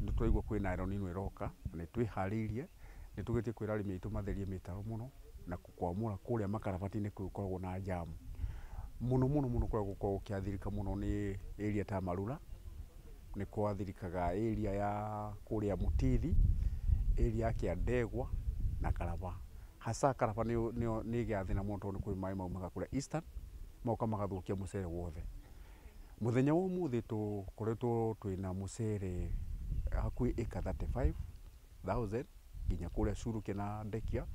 Nitwaigua kwina ironi ino iroka na twihariirie nitugetie kwira arimi aitu matherie mitaro muno na kwamura kuria makarabati-ini gukoragwo na jamu muno kuria gukoragwo gukiathirika muno ni area ta Marura, ni kwathirikaga area ya kuria Mutithi, area ya Kiandegwa na Karaba. Hasa Karaba ni igiathina muno tondu kwi mai maumaga kuria Eastern moka magathukia mucere wothe. Muthenya wa umuthi tukoretwo twina mucere hakui eka 35,000 nginya kuria Curuki na Ndekia,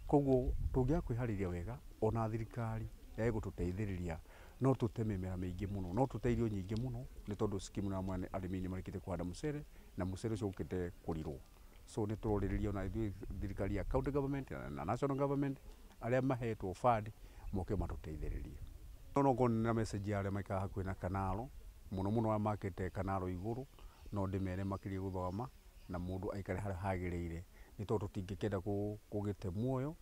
koguo tungia kwihariria wega ona thirikari gututeithiriria no tute mimera mingi muno, no tute irio nyingi muno ni tondu skimu na mwana arimi ni marikite kuhanda mucere na mucere ucio ukite kurirwo. So ni turoriria ona thirikari ya county government na national government aria mahetwo fund moke matuteithiririe. No ngona message ya aria maikara hakui na kanaro muno makite kanaro iguru no ndimere makirie guthoma na mundu aikare haria hagiriire ni tondu tutingikenda kugite muoyo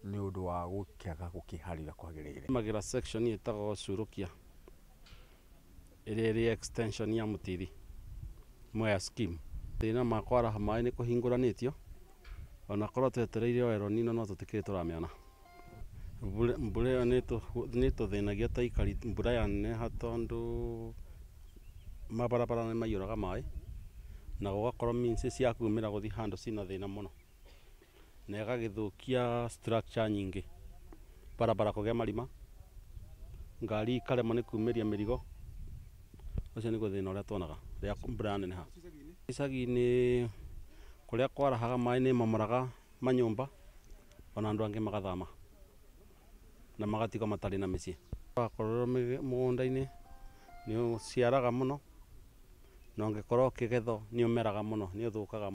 ni undu wa gukiaga gukiharira kwagiriire. Magira section yetagwo Curukia iri extension ya Mutithi Mwea scheme. Thina makwaraha mai ni kuhinguranitio ona korwo twetereire o ero nino no tutikire turamiona. Mbura iyo ni tuthinagia ta ikari mbura ya neha tondu mabarabara ni maiyuraga mai na gugakorwo means cia kumira guthi handu cina thina muno na igagithukia structure nyingi, barabara kugia marima, ngari ikaremwo ni kumiria mirigo. Ucio niguo thina uria tuonaga ria mbura neneha. Icagi-ini kuria kwarahaga mai ni momoraga manyumba ona andu angi magathama na magatigwo matari na micii. Wakorwo mugunda-ini ni uciaraga muno na ungikorwo ukigetho ni umeraga muno ni uthukaga.